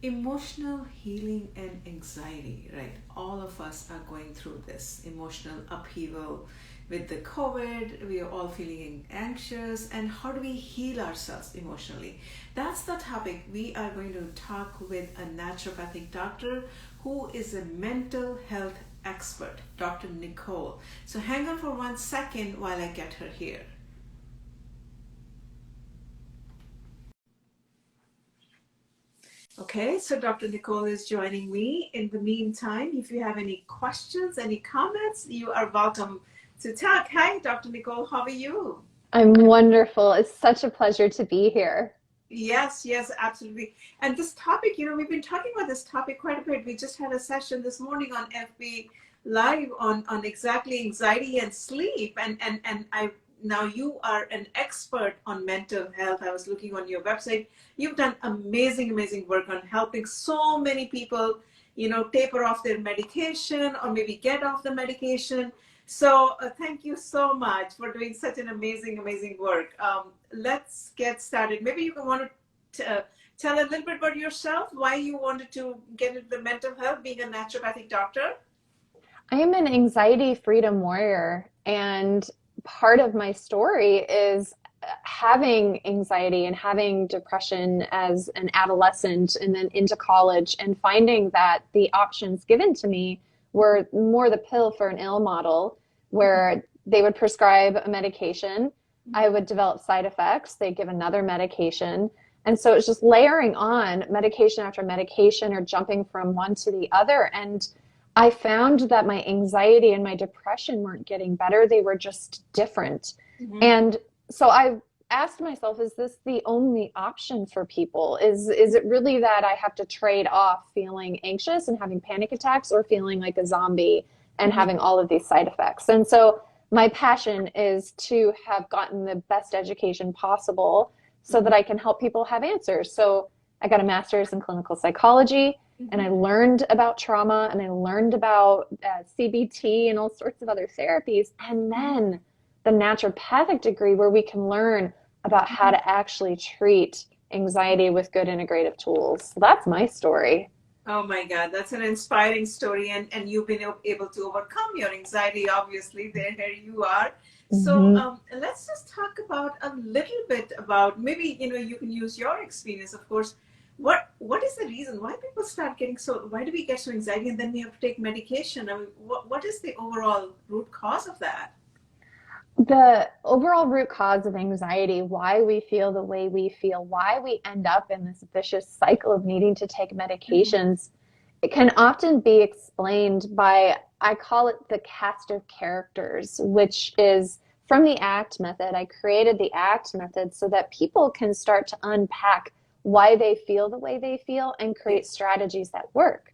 Emotional healing and anxiety, right? All of us are going through this emotional upheaval with the COVID. We are all feeling anxious, and how do we heal ourselves emotionally? That's the topic. We are going to talk with a naturopathic doctor who is a mental health expert, Dr. Nicole. So hang on for 1 second while I get her here. Okay, so Dr. Nicole is joining me. In the meantime, if you have any questions, any comments, you are welcome to talk. Hi, Dr. Nicole, how are you? I'm wonderful. It's such a pleasure to be here. Yes, yes, absolutely. And this topic, we've been talking about this topic quite a bit. We just had a session this morning on FB Live on exactly anxiety and sleep. And I now you are an expert on mental health. I was looking on your website. You've done amazing, amazing work on helping so many people, taper off their medication or maybe get off the medication. So thank you so much for doing such an amazing, amazing work. Let's get started. Maybe you can want to tell a little bit about yourself, why you wanted to get into the mental health, being a naturopathic doctor. I am an anxiety freedom warrior, and part of my story is having anxiety and having depression as an adolescent and then into college, and finding that the options given to me were more the pill for an ill model, where they would prescribe a medication, I would develop side effects, they'd give another medication. And so it's just layering on medication after medication or jumping from one to the other. And I found that my anxiety and my depression weren't getting better. They were just different. Mm-hmm. And so I asked myself, is this the only option for people? Is it really that I have to trade off feeling anxious and having panic attacks or feeling like a zombie and Mm-hmm. having all of these side effects? And so my passion is to have gotten the best education possible so Mm-hmm. that I can help people have answers. So I got a master's in clinical psychology, and I learned about trauma, and I learned about CBT and all sorts of other therapies. And then the naturopathic degree, where we can learn about how Mm-hmm. to actually treat anxiety with good integrative tools. So that's my story. Oh my God, that's an inspiring story, and you've been able to overcome your anxiety. Obviously, there here you are. So Mm-hmm. let's just talk about a little bit about maybe you can use your experience, of course. What is the reason why people start getting so? Why do we get so anxiety and then we have to take medication? I mean, what is the overall root cause of that? The overall root cause of anxiety, why we feel the way we feel, why we end up in this vicious cycle of needing to take Mm-hmm. medications, it can often be explained by, I call it the cast of characters, which is from the ACT method. I created the ACT method so that people can start to unpack why they feel the way they feel and Yeah. create strategies that work.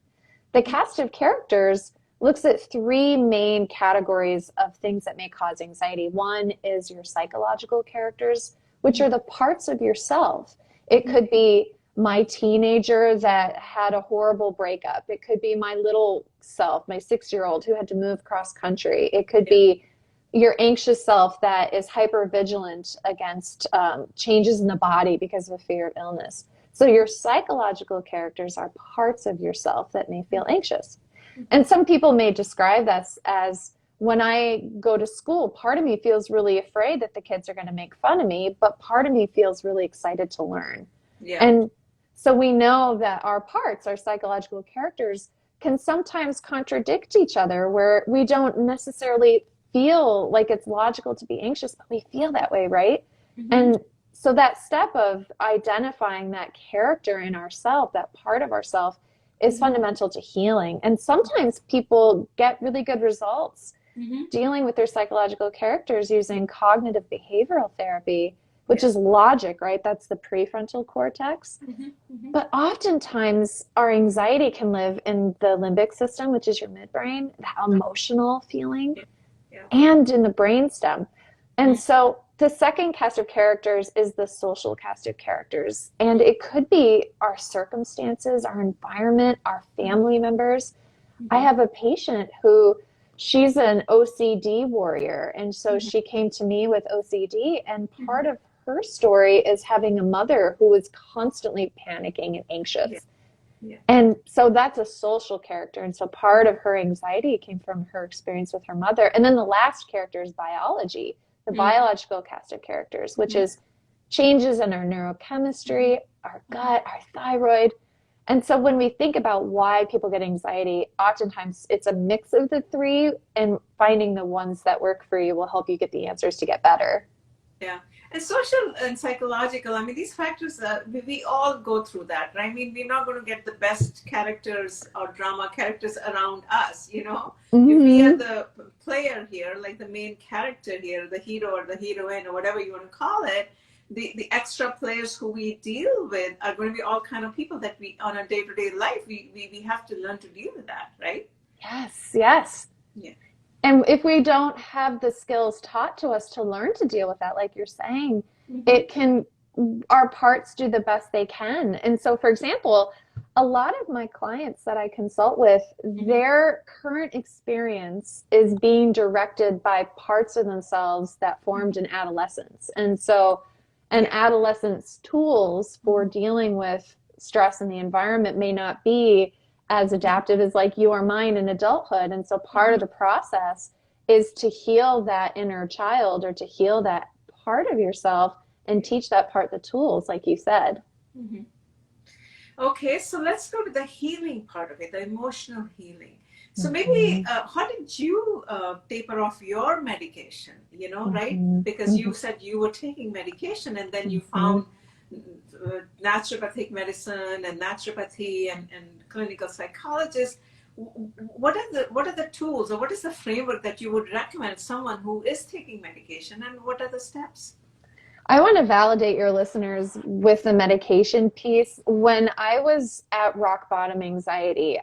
The cast of characters looks at three main categories of things that may cause anxiety. One is your psychological characters, which are the parts of yourself. It Mm-hmm. could be my teenager that had a horrible breakup. It could be my little self, my 6 year old who had to move cross country. It could Yeah. be your anxious self that is hyper vigilant against changes in the body because of a fear of illness. So your psychological characters are parts of yourself that may feel anxious. And some people may describe this as, when I go to school, part of me feels really afraid that the kids are going to make fun of me, but part of me feels really excited to learn. Yeah. And so we know that our parts, our psychological characters, can sometimes contradict each other, where we don't necessarily feel like it's logical to be anxious, but we feel that way, right? Mm-hmm. And so that step of identifying that character in ourself, that part of ourself, is Mm-hmm. fundamental to healing. And sometimes people get really good results Mm-hmm. dealing with their psychological characters using cognitive behavioral therapy, which Yeah. is logic, right? That's the prefrontal cortex. Mm-hmm. Mm-hmm. But oftentimes, our anxiety can live in the limbic system, which is your midbrain, that emotional feeling, Yeah. Yeah. and in the brainstem. And so the second cast of characters is the social cast of characters. And it could be our circumstances, our environment, our family members. I Mm-hmm. have a patient who, she's an OCD warrior. And so Mm-hmm. she came to me with OCD. And part Mm-hmm. of her story is having a mother who was constantly panicking and Yeah. anxious. Yeah. And so that's a social character. And so part of her anxiety came from her experience with her mother. And then the last character is biology, the biological cast of characters, which is changes in our neurochemistry, our gut, our thyroid. And so when we think about why people get anxiety, oftentimes it's a mix of the three, and finding the ones that work for you will help you get the answers to get better. Yeah. And social and psychological, I mean, these factors, we all go through that, right? I mean, we're not going to get the best characters or drama characters around us, you know? If we are the player here, like the main character here, the hero or the heroine or whatever you want to call it, the extra players who we deal with are going to be all kind of people that we, on a day-to-day life, we have to learn to deal with that, right? Yes, yes. Yeah. And if we don't have the skills taught to us to learn to deal with that, like you're saying, it can, our parts do the best they can. And so, for example, a lot of my clients that I consult with, their current experience is being directed by parts of themselves that formed in adolescence. And so, and adolescence tools for dealing with stress in the environment may not be as adaptive as like you or mine in adulthood. And so part of the process is to heal that inner child, or to heal that part of yourself and teach that part the tools, like you said. Okay, so let's go to the healing part of it, the emotional healing. So maybe, how did you taper off your medication, you know, right? Because you said you were taking medication, and then you found naturopathic medicine and naturopathy and clinical psychologists. What are the tools, or what is the framework that you would recommend someone who is taking medication, and what are the steps? I want to validate your listeners with the medication piece. When I was at rock bottom anxiety,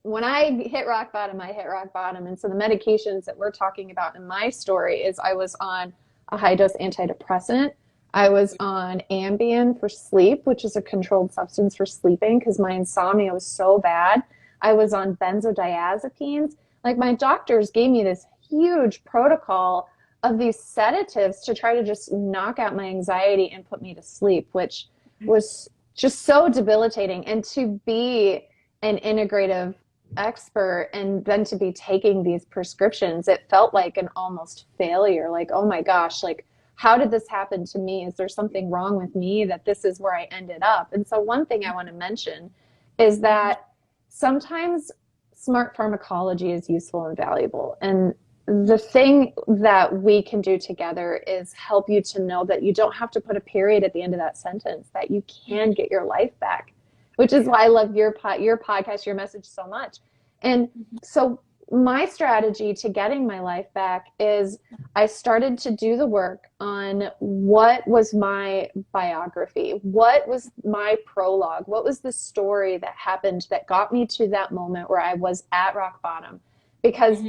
when I hit rock bottom, I hit rock bottom. And so the medications that we're talking about in my story is I was on a high dose antidepressant. I was on Ambien for sleep, which is a controlled substance for sleeping because my insomnia was so bad. I was on benzodiazepines. Like, my doctors gave me this huge protocol of these sedatives to try to just knock out my anxiety and put me to sleep, which was just so debilitating. And to be an integrative expert and then to be taking these prescriptions, it felt like an almost failure. Like, oh my gosh, like, how did this happen to me? Is there something wrong with me that this is where I ended up? And so one thing I want to mention is that sometimes smart pharmacology is useful and valuable. And the thing that we can do together is help you to know that you don't have to put a period at the end of that sentence, that you can get your life back, which is why I love your podcast, your message so much. And so my strategy to getting my life back is I started to do the work on what was my biography, what was my prologue, what was the story that happened that got me to that moment where I was at rock bottom. Because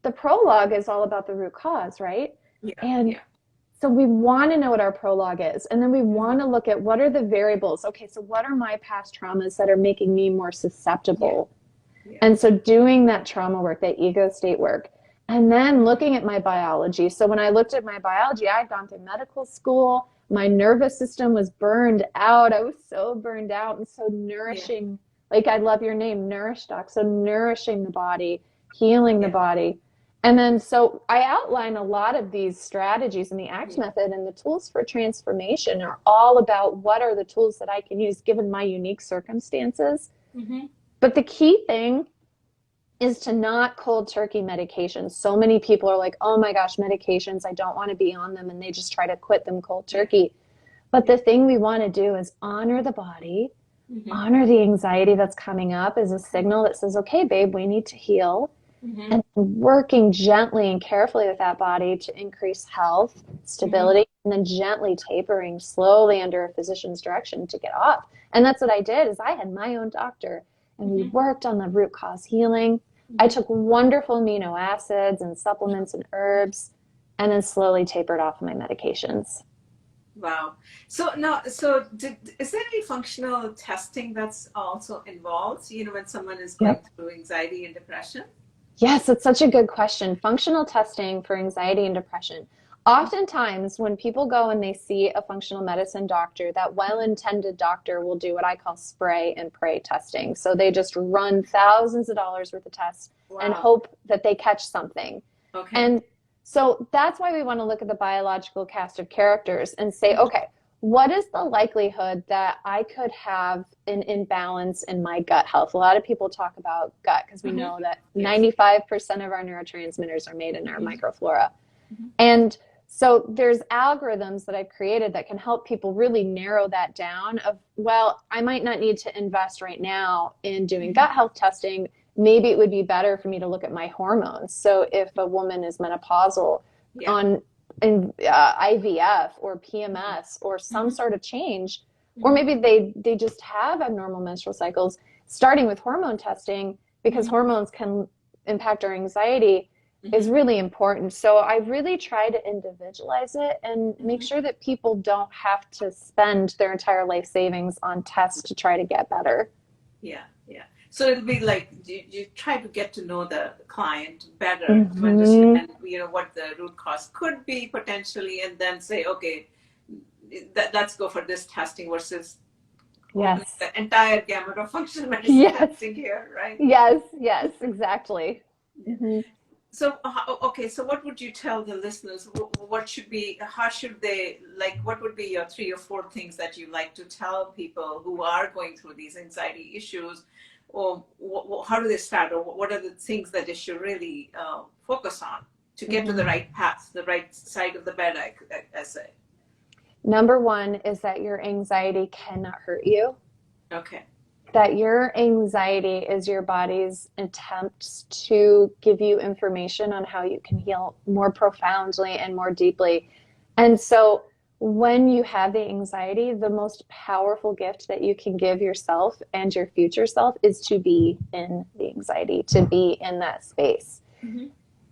the prologue is all about the root cause, right? So we want to know what our prologue is. And then we want to look at what are the variables. Okay, so what are my past traumas that are making me more susceptible? And so doing that trauma work, that ego state work, and then looking at my biology. So when I looked at my biology, I had gone through medical school. My nervous system was burned out. I was so burned out and so nourishing. Like, I love your name, Nourish Doc. So nourishing the body, healing the body. And then so I outline a lot of these strategies in the ACT method, and the tools for transformation are all about what are the tools that I can use given my unique circumstances. But the key thing is to not cold turkey medications. So many people are like, oh my gosh, medications, I don't want to be on them, and they just try to quit them cold turkey. But the thing we want to do is honor the body, honor the anxiety that's coming up as a signal that says, okay, babe, we need to heal. And working gently and carefully with that body to increase health, stability, and then gently tapering slowly under a physician's direction to get off. And that's what I did. Is I had my own doctor, and we worked on the root cause healing. I took wonderful amino acids and supplements and herbs, and then slowly tapered off my medications. Wow. So now, is there any functional testing that's also involved, you know, when someone is going through anxiety and depression? Yes, it's such a good question. Functional testing for anxiety and depression. Oftentimes, when people go and they see a functional medicine doctor, that well-intended doctor will do what I call spray and pray testing. So they just run thousands of dollars worth of tests and Wow. hope that they catch something. Okay. And so that's why we want to look at the biological cast of characters and say, okay, what is the likelihood that I could have an imbalance in my gut health? A lot of people talk about gut because we know that 95% of our neurotransmitters are made in our microflora. And so there's algorithms that I've created that can help people really narrow that down of, well, I might not need to invest right now in doing gut health testing. Maybe it would be better for me to look at my hormones. So if a woman is menopausal on IVF or PMS or some sort of change, or maybe they just have abnormal menstrual cycles, starting with hormone testing, because hormones can impact our anxiety, is really important. So I really try to individualize it and make sure that people don't have to spend their entire life savings on tests to try to get better. Yeah. So it'll be like you try to get to know the client better, to understand, what the root cause could be potentially, and then say, okay, let's go for this testing versus the entire gamut of functional medicine testing here, right? Yes, exactly. So, so what would you tell the listeners? What should be, how should they, what would be your 3 or 4 things that you like to tell people who are going through these anxiety issues? Or how do they start? Or what are the things that they should really focus on to get to the right path, the right side of the bed, I say? Number 1 is that your anxiety cannot hurt you. Okay. That your anxiety is your body's attempts to give you information on how you can heal more profoundly and more deeply. And so when you have the anxiety, the most powerful gift that you can give yourself and your future self is to be in the anxiety, to be in that space.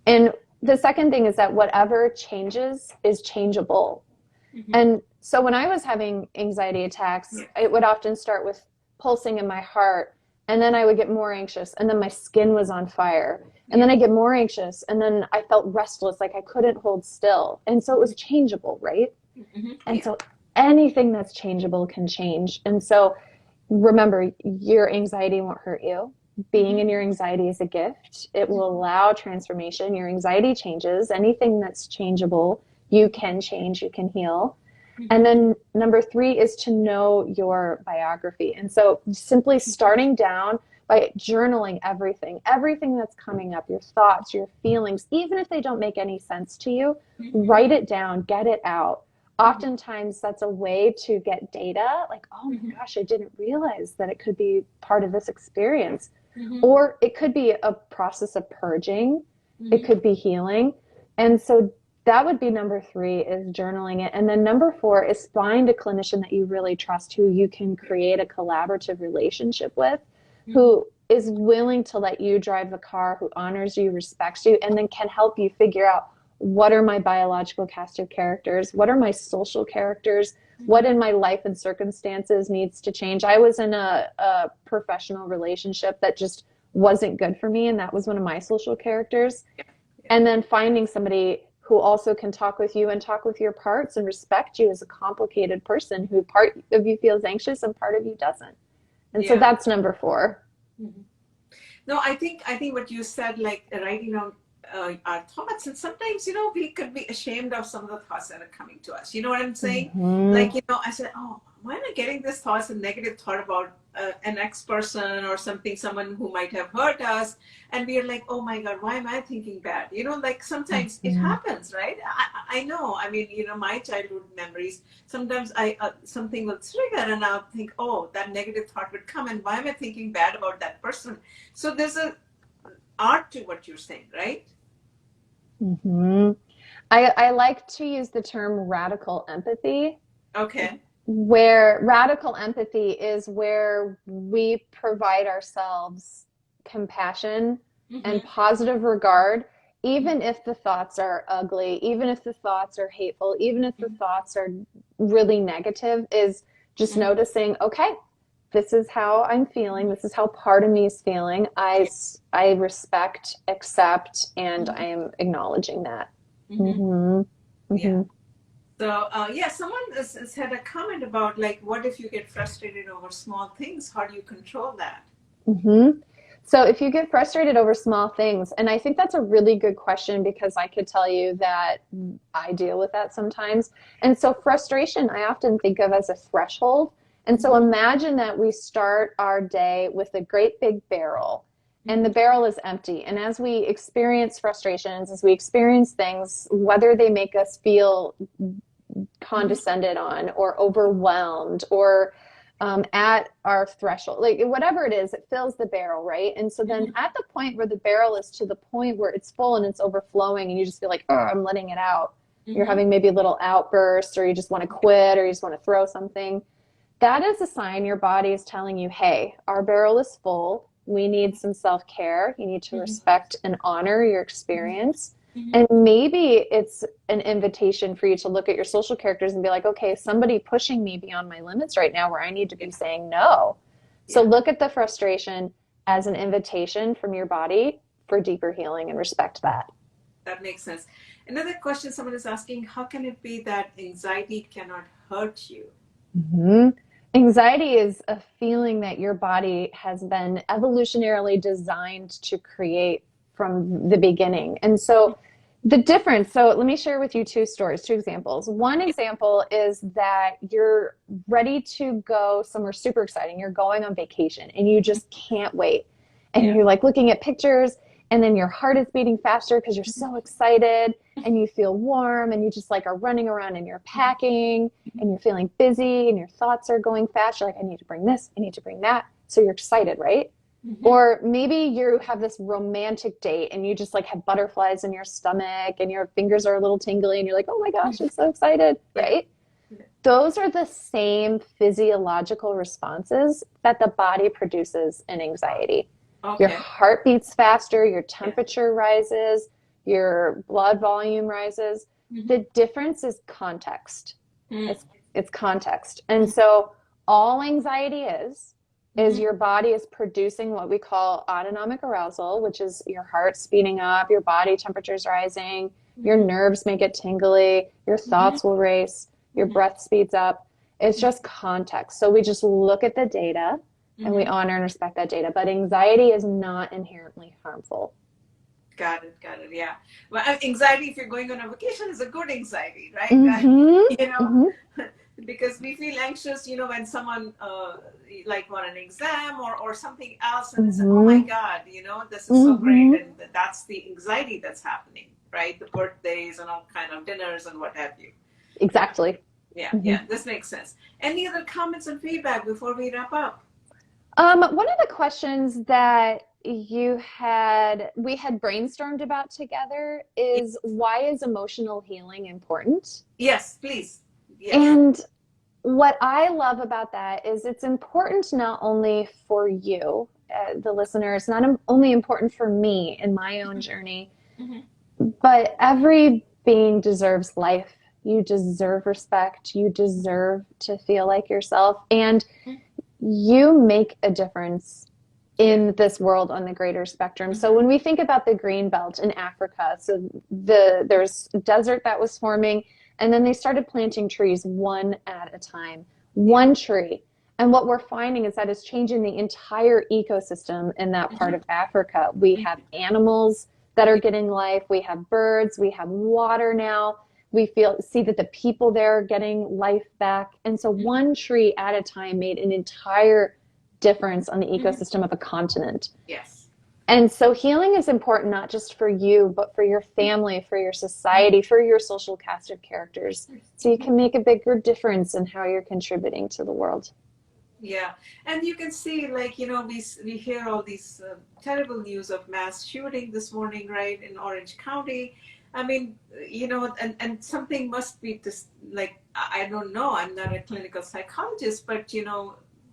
And the second thing is that whatever changes is changeable. And so when I was having anxiety attacks, it would often start with pulsing in my heart, and then I would get more anxious, and then my skin was on fire, and then I get more anxious, and then I felt restless, like I couldn't hold still. And so it was changeable, right? And so anything that's changeable can change. And so remember, your anxiety won't hurt you. Being in your anxiety is a gift. It will allow transformation. Your anxiety changes. Anything that's changeable, you can change, you can heal. And then number 3 is to know your biography. And so simply starting down by journaling everything that's coming up, your thoughts, your feelings, even if they don't make any sense to you, write it down, get it out. Oftentimes that's a way to get data, like, oh my gosh, I didn't realize that it could be part of this experience. Or it could be a process of purging. It could be healing. And so that would be number 3, is journaling it. And then number 4 is find a clinician that you really trust, who you can create a collaborative relationship with, who is willing to let you drive the car, who honors you, respects you, and then can help you figure out, what are my biological cast of characters? What are my social characters? What in my life and circumstances needs to change? I was in a professional relationship that just wasn't good for me, and that was one of my social characters. And then finding somebody who also can talk with you and talk with your parts and respect you as a complicated person, who part of you feels anxious and part of you doesn't. And so that's number 4. No, I think what you said, writing down our thoughts, and sometimes, we could be ashamed of some of the thoughts that are coming to us. You know what I'm saying? I said, oh, why am I getting this thoughts, a negative thought about an ex-person or something, someone who might have hurt us, and we are like, oh my God, why am I thinking bad? Sometimes it happens, right? I know. I mean, my childhood memories, sometimes something will trigger, and I'll think, oh, that negative thought would come, and why am I thinking bad about that person? So there's an art to what you're saying, right? I like to use the term radical empathy. Okay. Where radical empathy is where we provide ourselves compassion and positive regard, even if the thoughts are ugly, even if the thoughts are hateful, even if the thoughts are really negative, is just noticing, okay, this is how I'm feeling. This is how part of me is feeling. I respect, accept, and I am acknowledging that. Yeah. Mm-hmm. So, yeah, someone has had a comment about like, what if you get frustrated over small things? How do you control that? Mm-hmm. So if you get frustrated over small things, and I think that's a really good question because I could tell you that I deal with that sometimes. And so frustration, I often think of as a threshold. And so Mm-hmm. imagine that we start our day with a great big barrel, and the Mm-hmm. barrel is empty. And as we experience frustrations, as we experience things, whether they make us feel Mm-hmm. condescended on or overwhelmed or at our threshold, like whatever it is, it fills the barrel, right? And so then Mm-hmm. at the point where the barrel is to the point where it's full and it's overflowing and you just feel like, oh, I'm letting it out. You're Mm-hmm. having maybe a little outburst or you just want to quit or you just want to throw something. That is a sign your body is telling you, hey, our barrel is full. We need some self care. You need to Mm-hmm. respect and honor your Mm-hmm. experience. Mm-hmm. And maybe it's an invitation for you to look at your social characters and be like, okay, somebody pushing me beyond my limits right now where I need to Yeah. be saying no. So Yeah. look at the frustration as an invitation from your body for deeper healing and respect that. That makes sense. Another question someone is asking, how can it be that anxiety cannot hurt you? Mm-hmm. Anxiety is a feeling that your body has been evolutionarily designed to create from the beginning. And so the difference, so let me share with you two stories, two examples. One example is that you're ready to go somewhere super exciting. You're going on vacation and you just can't wait. And Yeah. you're like looking at pictures and then your heart is beating faster because you're so excited and you feel warm and you just like are running around and you're packing and you're feeling busy and your thoughts are going fast. You're like, I need to bring this, I need to bring that. So you're excited, right? Mm-hmm. Or maybe you have this romantic date and you just like have butterflies in your stomach and your fingers are a little tingly and you're like, oh my gosh, I'm so excited, Yeah. right? Yeah. Those are the same physiological responses that the body produces in anxiety. Your Okay. heart beats faster, your Yeah. temperature rises, your blood volume rises. Mm-hmm. The difference is context. Mm-hmm. It's context. And so all anxiety is Mm-hmm. your body is producing what we call autonomic arousal, which is your heart speeding up, your body temperature's rising, your Mm-hmm. nerves may get tingly, your Mm-hmm. thoughts will race, your breath speeds up. It's just context. So we just look at the data and we Mm-hmm. honor and respect that data. But anxiety is not inherently harmful. Got it. Got it. Yeah. Well, anxiety, if you're going on a vacation, is a good anxiety, right? Mm-hmm. You know, Mm-hmm. because we feel anxious, when someone like on an exam or something else, and they say, "Oh my Mm-hmm. God, this is so great," Mm-hmm. and that's the anxiety that's happening, right? The birthdays and all kind of dinners and what have you. Yeah. Exactly. Yeah. Mm-hmm. Yeah. This makes sense. Any other comments and feedback before we wrap up? One of the questions that we had brainstormed about together is why is emotional healing important? Yes, please. Yes. And what I love about that is it's important not only for you, the listener, it's not only important for me in my own journey, Mm-hmm. but every being deserves life. You deserve respect. You deserve to feel like yourself. And you make a difference Yeah. in this world on the greater spectrum. So when we think about the green belt in Africa, so there's desert that was forming, and then they started planting trees one at a time, one tree. And what we're finding is that it's changing the entire ecosystem in that part Mm-hmm. of Africa. We have animals that are getting life. We have birds. We have water now. We see that the people there are getting life back. And so one tree at a time made an entire difference on the Mm-hmm. ecosystem of a continent. Yes. And so healing is important not just for you, but for your family, for your society, for your social cast of characters. So you can make a bigger difference in how you're contributing to the world. Yeah, and you can see, like, we hear all these terrible news of mass shooting this morning, right, in Orange County. I mean, and something must be this, like, I don't know, I'm not a clinical psychologist, but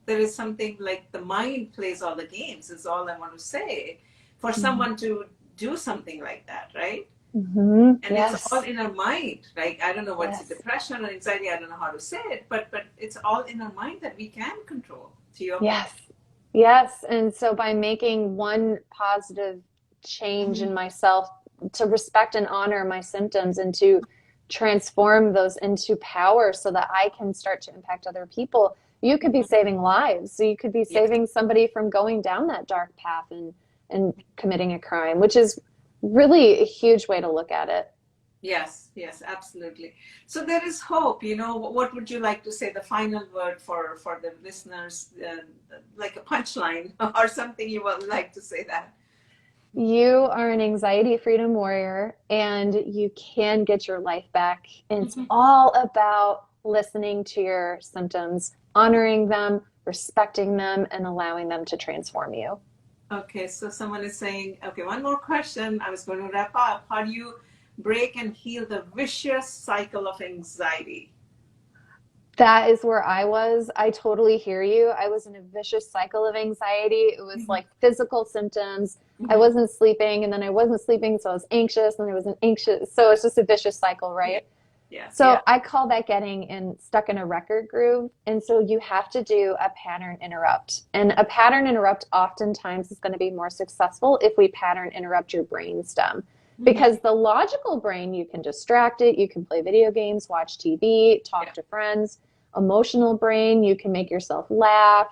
there is something like the mind plays all the games, is all I want to say, for someone to do something like that, right? Mm-hmm. And it's all Yes. in our mind. Like, I don't know what's a Yes. depression or anxiety, I don't know how to say it, but it's all in our mind that we can control, to your point. Yes. Yes. And so by making one positive change Mm-hmm. in myself to respect and honor my symptoms and to transform those into power so that I can start to impact other people, you could be saving lives. So you could be Yes. saving somebody from going down that dark path and committing a crime, which is really a huge way to look at it. Yes, yes, absolutely. So there is hope. What would you like to say, the final word for the listeners, like a punchline or something you would like to say that? You are an anxiety freedom warrior and you can get your life back. And it's all about listening to your symptoms, honoring them, respecting them, and allowing them to transform you. Okay, so someone is saying, okay, one more question. I was going to wrap up. How do you break and heal the vicious cycle of anxiety? That is where I was. I totally hear you. I was in a vicious cycle of anxiety. It was like physical symptoms. I wasn't sleeping, and then I wasn't sleeping, so I was anxious, and I wasn't anxious. So it's just a vicious cycle, right? Yeah. So I call that getting stuck in a record groove. And so you have to do a pattern interrupt. And a pattern interrupt oftentimes is going to be more successful if we pattern interrupt your brainstem. Because the logical brain, you can distract it, you can play video games, watch TV, talk to friends. Emotional brain, you can make yourself laugh,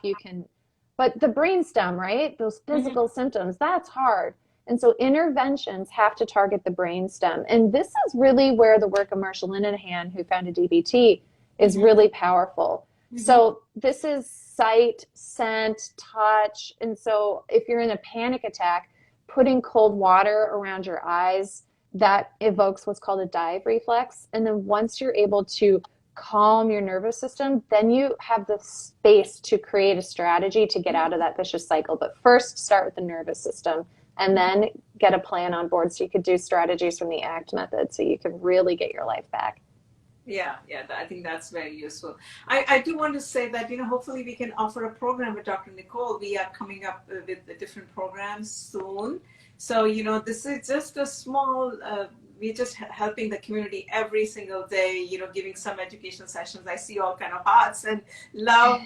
but the brainstem, right? Those physical symptoms, that's hard. And so interventions have to target the brainstem. And this is really where the work of Marshall Linehan, who founded DBT, is really powerful. So this is sight, scent, touch. And so if you're in a panic attack, putting cold water around your eyes, that evokes what's called a dive reflex. And then once you're able to calm your nervous system, then you have the space to create a strategy to get out of that vicious cycle. But first, start with the nervous system and then get a plan on board so you could do strategies from the ACT method so you can really get your life back. Yeah, I think that's very useful. I do want to say that, hopefully we can offer a program with Dr. Nicole. We are coming up with the different programs soon. So, this is just a small, we're just helping the community every single day, giving some education sessions. I see all kind of hearts and love.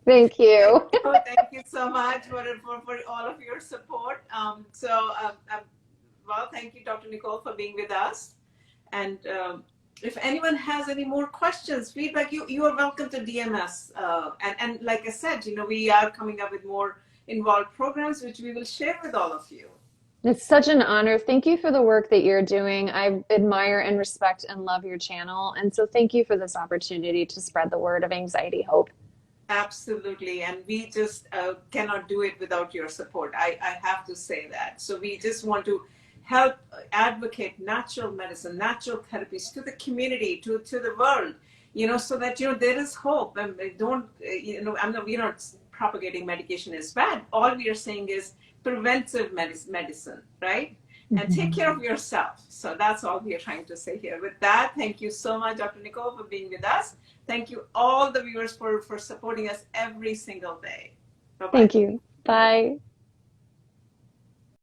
Thank you. Thank you so much for all of your support. Well, thank you, Dr. Nicole, for being with us. And if anyone has any more questions, feedback, you are welcome to DM us. And like I said, we are coming up with more involved programs, which we will share with all of you. It's such an honor. Thank you for the work that you're doing. I admire and respect and love your channel. And so thank you for this opportunity to spread the word of anxiety hope. Absolutely. And we just cannot do it without your support. I have to say that. So we just want to help advocate natural medicine, natural therapies to the community, to the world, so that, there is hope. And we're not propagating medication is bad. All we are saying is preventive medicine, right? And take care of yourself. So that's all we are trying to say here. With that, thank you so much, Dr. Nicole, for being with us. Thank you all the viewers for supporting us every single day. Bye-bye. Thank you. Bye.